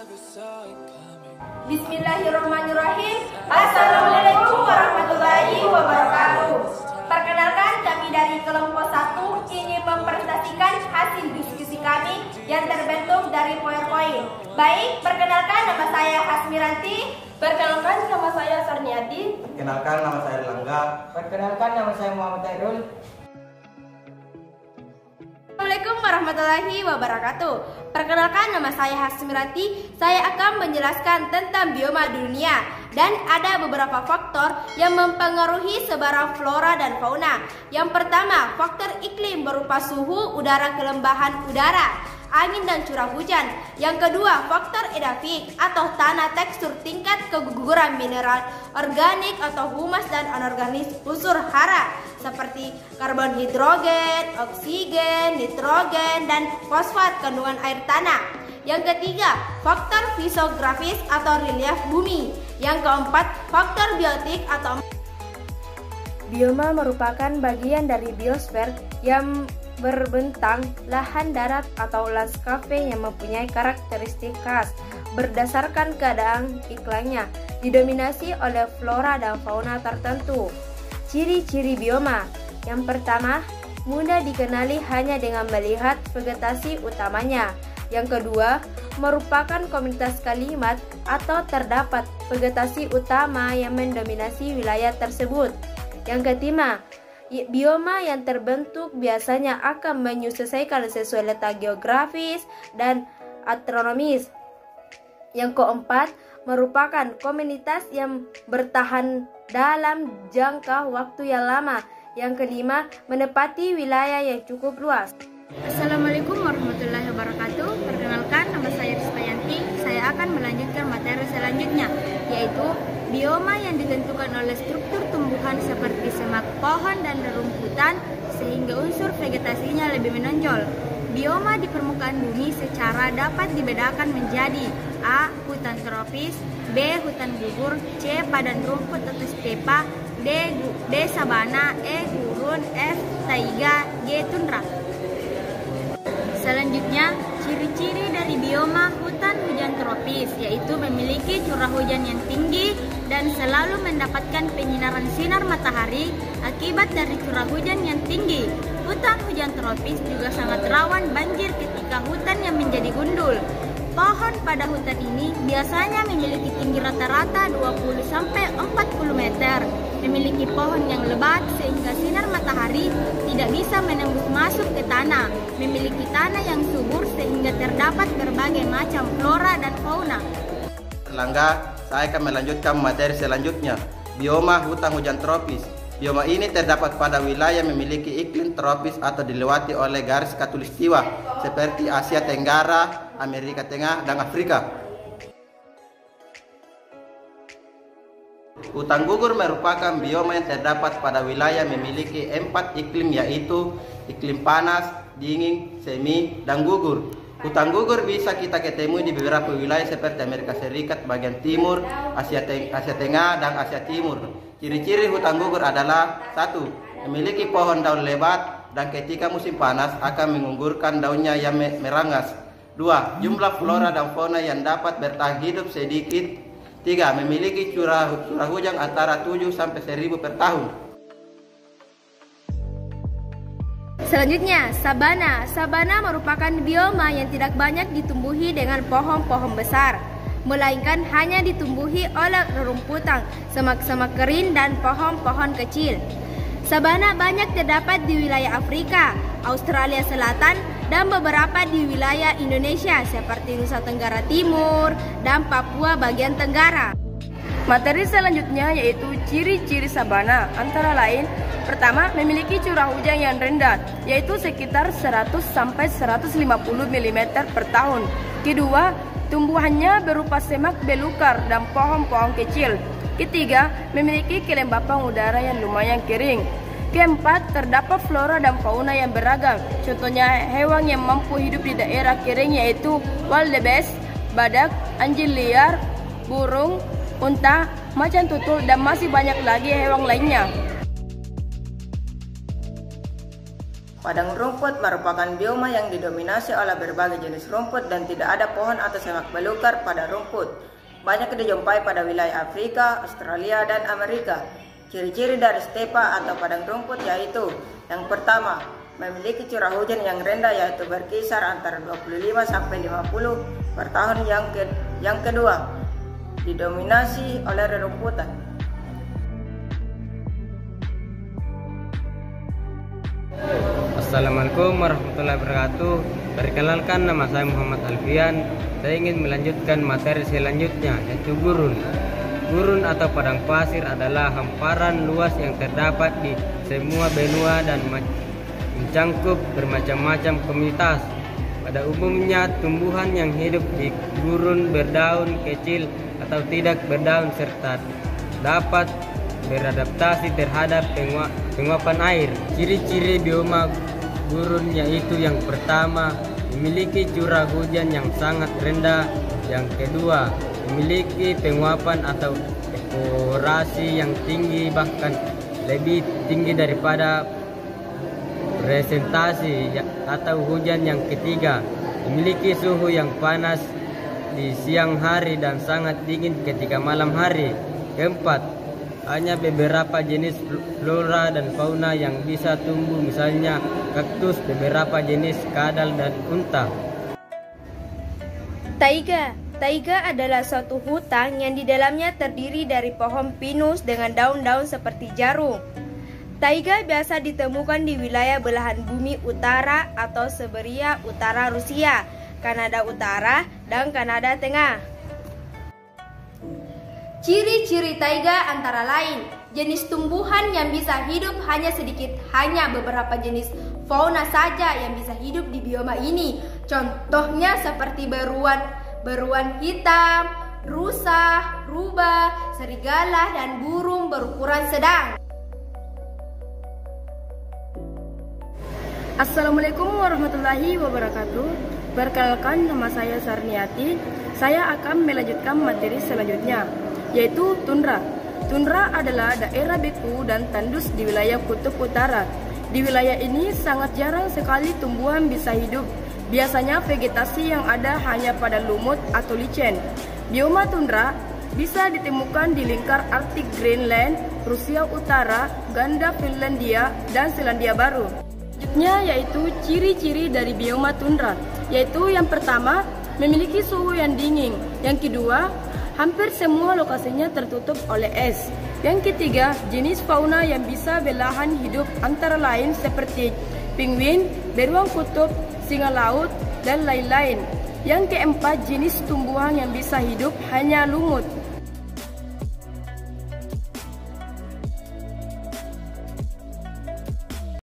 Bismillahirrahmanirrahim. Assalamualaikum warahmatullahi wabarakatuh. Perkenalkan, kami dari kelompok 1 ingin mempresentasikan hasil diskusi kami yang terbentuk dari poin-poin. Baik, perkenalkan, nama saya Hasmiranti. Perkenalkan, nama saya Sarniati. Perkenalkan, nama saya Langga. Perkenalkan, nama saya Muhammad Hairul. Assalamualaikum warahmatullahi wabarakatuh. Perkenalkan, nama saya Hasmiranti. Saya akan menjelaskan tentang bioma dunia dan ada beberapa faktor yang mempengaruhi sebaran flora dan fauna. Yang pertama, faktor iklim berupa suhu udara, kelembahan udara, angin dan curah hujan. Yang kedua, faktor edafik atau tanah, tekstur, tingkat keguguran mineral, organik atau humas dan anorganis, unsur hara seperti karbon, hidrogen, oksigen, nitrogen, dan fosfat kandungan air tanah. Yang ketiga, faktor fisiografis atau relief bumi. Yang keempat, faktor biotik atau bioma merupakan bagian dari biosfer yang berbentang lahan darat atau landscape yang mempunyai karakteristik khas berdasarkan keadaan iklimnya, didominasi oleh flora dan fauna tertentu. Ciri-ciri bioma. Yang pertama, mudah dikenali hanya dengan melihat vegetasi utamanya. Yang kedua, merupakan komunitas kalimat atau terdapat vegetasi utama yang mendominasi wilayah tersebut. Yang ketiga, bioma yang terbentuk biasanya akan menyesuaikan sesuai letak geografis dan astronomis. Yang keempat, merupakan komunitas yang bertahan dalam jangka waktu yang lama. Yang kelima, menepati wilayah yang cukup luas. Assalamualaikum warahmatullahi wabarakatuh. Perkenalkan, nama saya Rizkayanti. Saya akan melanjutkan materi selanjutnya, yaitu bioma yang ditentukan oleh struktur tumbuhan seperti semak, pohon, dan rerumputan sehingga unsur vegetasinya lebih menonjol. Bioma di permukaan bumi secara dapat dibedakan menjadi A. Hutan tropis, B. Hutan gugur, C. Padang rumput atau stepa, D. Sabana, E. Gurun, F. Taiga, G. Tundra. Selanjutnya, ciri-ciri dari bioma hutan hujan tropis yaitu memiliki curah hujan yang tinggi dan selalu mendapatkan penyinaran sinar matahari akibat dari curah hujan yang tinggi. Hutan hujan tropis juga sangat rawan banjir ketika hutan yang menjadi gundul. Pohon pada hutan ini biasanya memiliki tinggi rata-rata 20-40 meter, memiliki pohon yang lebat sehingga sinar matahari tidak bisa menembus masuk ke tanah, memiliki tanah yang subur sehingga terdapat berbagai macam flora dan fauna. Langga, saya akan melanjutkan materi selanjutnya, bioma hutan hujan tropis. Bioma ini terdapat pada wilayah memiliki iklim tropis atau dilewati oleh garis khatulistiwa seperti Asia Tenggara, Amerika Tengah, dan Afrika. Hutan gugur merupakan bioma yang terdapat pada wilayah memiliki 4 iklim, yaitu iklim panas, dingin, semi, dan gugur. Hutan gugur bisa kita ketemu di beberapa wilayah seperti Amerika Serikat bagian timur, Asia Tengah, dan Asia Timur. Ciri-ciri hutan gugur adalah 1. Memiliki pohon daun lebat dan ketika musim panas akan menggugurkan daunnya yang merangas. 2. Jumlah flora dan fauna yang dapat bertahan hidup sedikit. 3. Memiliki curah hujan antara 7-1000 per tahun. Selanjutnya, sabana. Sabana merupakan bioma yang tidak banyak ditumbuhi dengan pohon-pohon besar, melainkan hanya ditumbuhi oleh rerumputan, semak-semak kering, dan pohon-pohon kecil. Sabana banyak terdapat di wilayah Afrika, Australia Selatan, dan beberapa di wilayah Indonesia seperti Nusa Tenggara Timur dan Papua bagian Tenggara. Materi selanjutnya yaitu ciri-ciri sabana, antara lain: pertama, memiliki curah hujan yang rendah, yaitu sekitar 100-150 mm per tahun. Kedua, tumbuhannya berupa semak belukar dan pohon-pohon kecil. Ketiga, memiliki kelembapan udara yang lumayan kering. Keempat, terdapat flora dan fauna yang beragam. Contohnya hewan yang mampu hidup di daerah kering yaitu wildebeest, badak, anjing liar, burung, unta, macan tutul, dan masih banyak lagi hewan lainnya. Padang rumput merupakan bioma yang didominasi oleh berbagai jenis rumput dan tidak ada pohon atau semak belukar pada rumput. Banyak dijumpai pada wilayah Afrika, Australia, dan Amerika. Ciri-ciri dari stepa atau padang rumput yaitu: yang pertama, memiliki curah hujan yang rendah yaitu berkisar antara 25 sampai 50 per tahun. Yang kedua, didominasi oleh rerumputan. Assalamualaikum warahmatullahi wabarakatuh. Perkenalkan, nama saya Muhammad Alfian. Saya ingin melanjutkan materi selanjutnya, yaitu gurun. Gurun atau padang pasir adalah hamparan luas yang terdapat di semua benua dan mencangkup bermacam-macam komunitas. Pada umumnya, tumbuhan yang hidup di gurun berdaun kecil atau tidak berdaun serta dapat beradaptasi terhadap penguapan air. Ciri-ciri bioma gurun yaitu: yang pertama, memiliki curah hujan yang sangat rendah. Yang kedua, memiliki penguapan atau evaporasi yang tinggi, bahkan lebih tinggi daripada presentasi atau hujan. Yang ketiga, memiliki suhu yang panas di siang hari dan sangat dingin ketika malam hari. Keempat, hanya beberapa jenis flora dan fauna yang bisa tumbuh, misalnya kaktus, beberapa jenis kadal, dan unta. Taiga adalah suatu hutan yang di dalamnya terdiri dari pohon pinus dengan daun-daun seperti jarum. Taiga biasa ditemukan di wilayah belahan bumi utara atau Siberia Utara Rusia, Kanada Utara, dan Kanada Tengah. Ciri-ciri taiga antara lain: jenis tumbuhan yang bisa hidup hanya sedikit, hanya beberapa jenis fauna saja yang bisa hidup di bioma ini. Contohnya seperti beruang hitam, rusa, rubah, serigala, dan burung berukuran sedang. Assalamualaikum warahmatullahi wabarakatuh. Perkenalkan, nama saya Sarniati. Saya akan melanjutkan materi selanjutnya, yaitu tundra. Tundra adalah daerah beku dan tandus di wilayah kutub utara. Di wilayah ini sangat jarang sekali tumbuhan bisa hidup. Biasanya vegetasi yang ada hanya pada lumut atau licin. Bioma tundra bisa ditemukan di lingkar Arktik Greenland, Rusia Utara, Ganda Finlandia, dan Selandia Baru. Selanjutnya yaitu ciri-ciri dari bioma tundra, yaitu yang pertama, memiliki suhu yang dingin. Yang kedua, hampir semua lokasinya tertutup oleh es. Yang ketiga, jenis fauna yang bisa bertahan hidup antara lain seperti penguin, beruang kutub, singa laut, dan lain-lain. Yang keempat, jenis tumbuhan yang bisa hidup hanya lumut.